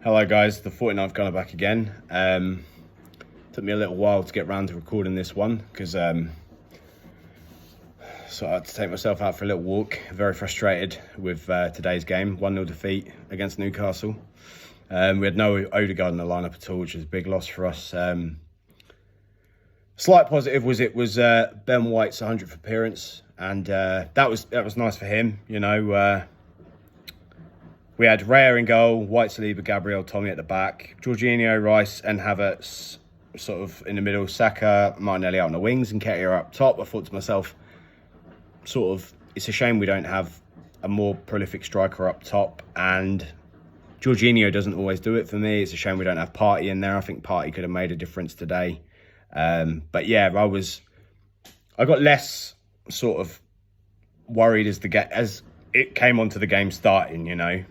Hello guys, the 49th gunner back again. Took me a little while to get round to recording this one because so I had to take myself out for a little walk. Very frustrated with today's game, 1-0 defeat against Newcastle. We had no Odegaard in the lineup at all, which was a big loss for us. Slight positive was it was Ben White's 100th appearance, and that was nice for him. You know, we had Raya in goal, White, Saliba, Gabriel, Tommy at the back, Jorginho, Rice, and Havertz sort of in the middle. Saka, Martinelli out on the wings, and Ketia up top. I thought to myself, it's a shame we don't have a more prolific striker up top, and Jorginho doesn't always do it for me. It's a shame we don't have Partey in there. I think Partey could have made a difference today. But yeah, I got less sort of worried as it came onto the game starting, you know.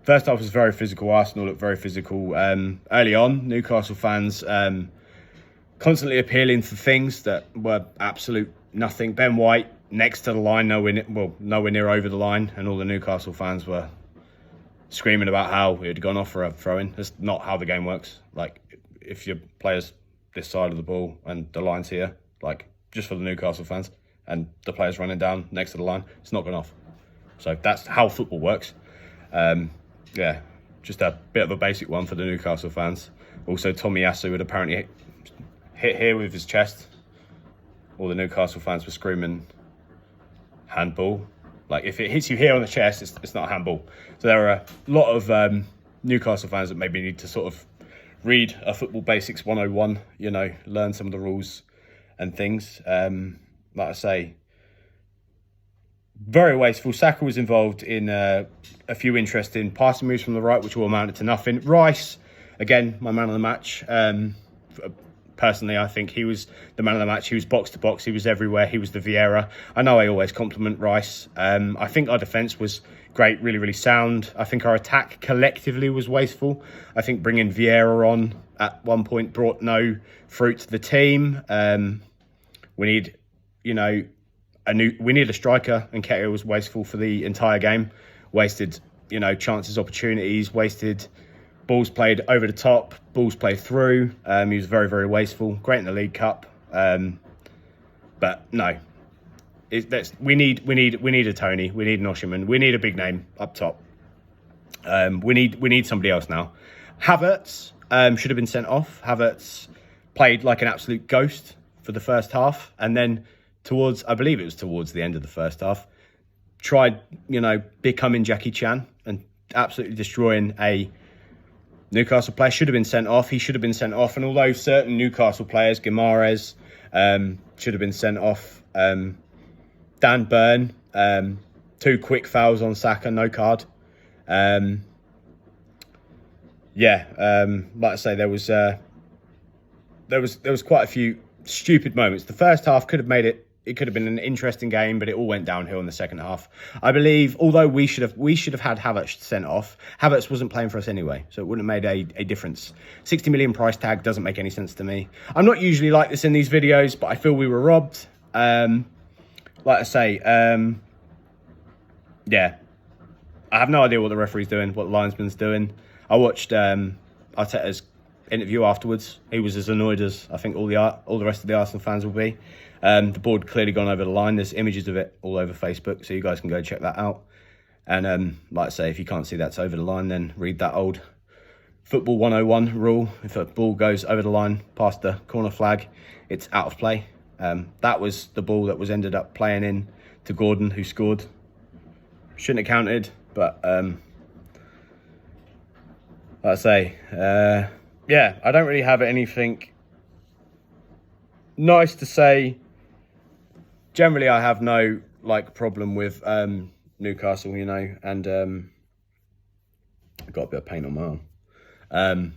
First half was very physical. Arsenal looked very physical. Early on, Newcastle fans constantly appealing for things that were absolute nothing. Ben White next to the line, nowhere near over the line, and all the Newcastle fans were screaming about how it had gone off for a throw-in. That's not how the game works. Like, if your player's this side of the ball and the line's here, like, just for the Newcastle fans, and the player's running down next to the line, it's not gone off. So that's how football works. Yeah, just a bit of a basic one for the Newcastle fans. Also, Tomiyasu had apparently hit here with his chest. All the Newcastle fans were screaming, handball. Like, if it hits you here on the chest, it's not handball. So there are a lot of Newcastle fans that maybe need to sort of read a Football Basics 101, you know, learn some of the rules and things. Like I say, very wasteful. Saka was involved in a few interesting passing moves from the right, which all amounted to nothing. Rice, again, my man of the match. Personally, I think he was the man of the match. He was box to box. He was everywhere. He was the Vieira. I know I always compliment Rice. I think our defence was great, really, really sound. I think our attack collectively was wasteful. I think bringing Vieira on at one point brought no fruit to the team. We need, you know, we need a striker, and Ketia was wasteful for the entire game. Wasted, you know, chances, opportunities, wasted balls played over the top, balls played through. He was very, very wasteful. Great in the League Cup, but no, we need a Tony, we need an Osimhen, we need a big name up top. We need somebody else now. Havertz should have been sent off. Havertz played like an absolute ghost for the first half, and then I believe it was towards the end of the first half, tried, you know, becoming Jackie Chan and absolutely destroying a Newcastle player. Should have been sent off. He should have been sent off. And although certain Newcastle players, Guimaraes, should have been sent off, Dan Burn, 2 quick fouls on Saka, no card. Like I say, there was quite a few stupid moments. The first half could have made it. It could have been an interesting game, but it all went downhill in the second half. I believe, although we should have had Havertz sent off, Havertz wasn't playing for us anyway, so it wouldn't have made a difference. 60 million price tag doesn't make any sense to me. I'm not usually like this in these videos, but I feel we were robbed. Like I say, yeah, I have no idea what the referee's doing, what the linesman's doing. I watched Arteta's interview afterwards. He was as annoyed as I think all the rest of the Arsenal fans will be. The ball had clearly gone over the line. There's images of it all over Facebook, so you guys can go check that out. And like I say, if you can't see that's over the line, then read that old Football 101 rule. If a ball goes over the line past the corner flag, it's out of play. That was the ball that was ended up playing in to Gordon, who scored. Shouldn't have counted, but like I say, yeah, I don't really have anything nice to say. Generally, I have no problem with Newcastle, you know, and I've got a bit of paint on my arm.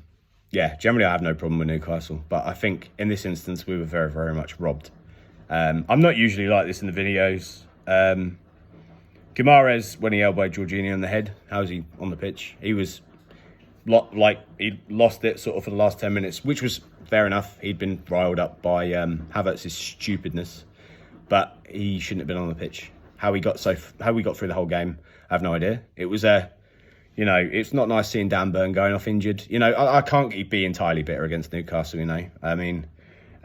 Yeah, generally I have no problem with Newcastle, but I think in this instance we were very, very much robbed. I'm not usually like this in the videos. Guimaraes, when he elbowed Jorginho in the head, how's he on the pitch? He was he lost it sort of for the last 10 minutes, which was fair enough. He'd been riled up by Havertz's stupidness, but he shouldn't have been on the pitch. How we got through the whole game, I have no idea. It was a you know, it's not nice seeing Dan Burn going off injured. You know, I can't be entirely bitter against Newcastle, you know. I mean,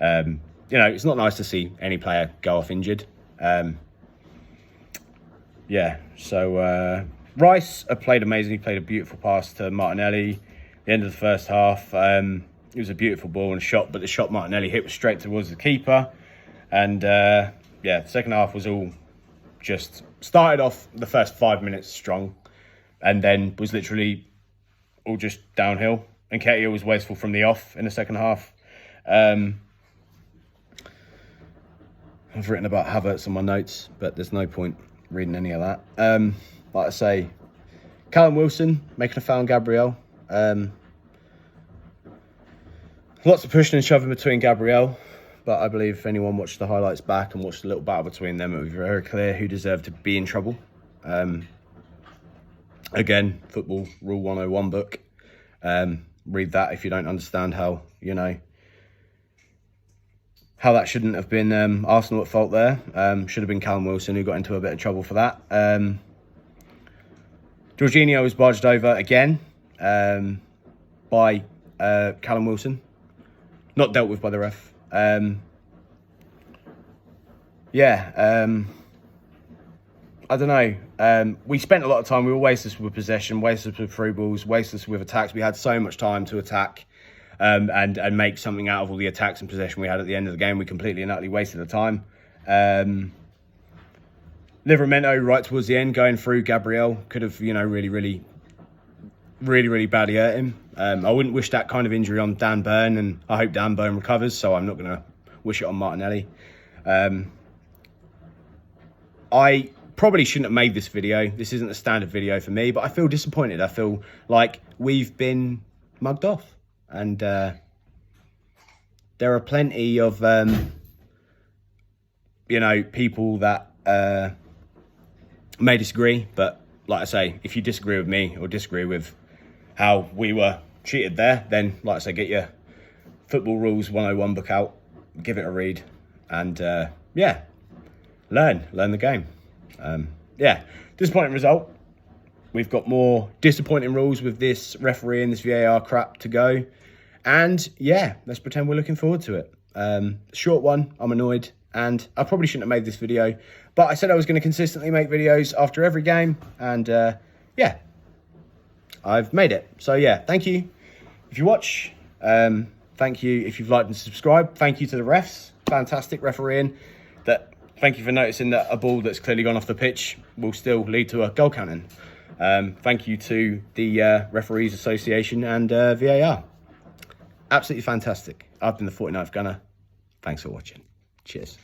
you know, it's not nice to see any player go off injured. Yeah, so Rice played amazingly, played a beautiful pass to Martinelli. The end of the first half, it was a beautiful ball and shot, but the shot Martinelli hit was straight towards the keeper. And yeah, the second half was all just started off the first 5 minutes strong, and then was literally all just downhill. And Nketiah was wasteful from the off in the second half. I've written about Havertz on my notes, but there's no point reading any of that. Like I say, Callum Wilson making a foul on Gabriel. Lots of pushing and shoving between Gabriel, but I believe if anyone watched the highlights back and watched the little battle between them, it would be very clear who deserved to be in trouble. Again, Football Rule 101 book. Read that if you don't understand how, you know, how that shouldn't have been Arsenal at fault there. Should have been Callum Wilson who got into a bit of trouble for that. Jorginho was barged over again by Callum Wilson. Not dealt with by the ref. I don't know. We spent a lot of time. We were wasteless with possession, wasteless with through balls, wasteless with attacks. We had so much time to attack and make something out of all the attacks and possession we had at the end of the game. We completely and utterly wasted the time. Livramento right towards the end, going through Gabriel, could have, you know, really badly hurt him. I wouldn't wish that kind of injury on Dan Burn, and I hope Dan Burn recovers, so I'm not going to wish it on Martinelli. I probably shouldn't have made this video. This isn't a standard video for me, but I feel disappointed. I feel like we've been mugged off. And there are plenty of, you know, people that may disagree. But like I say, if you disagree with me or disagree with how we were treated there, then like I say, get your Football Rules 101 book out, give it a read, and yeah, learn the game. Yeah, disappointing result. We've got more disappointing rules with this referee and this VAR crap to go. And yeah, let's pretend we're looking forward to it. Short one, I'm annoyed. And I probably shouldn't have made this video, but I said I was going to consistently make videos after every game. And yeah, I've made it. So yeah, thank you if you watch. Thank you if you've liked and subscribed. Thank you to the refs. Fantastic refereeing. Thank you for noticing that a ball that's clearly gone off the pitch will still lead to a goal counting. Thank you to the Referees Association and VAR. Absolutely fantastic. I've been the 49th Gunner. Thanks for watching. Cheers.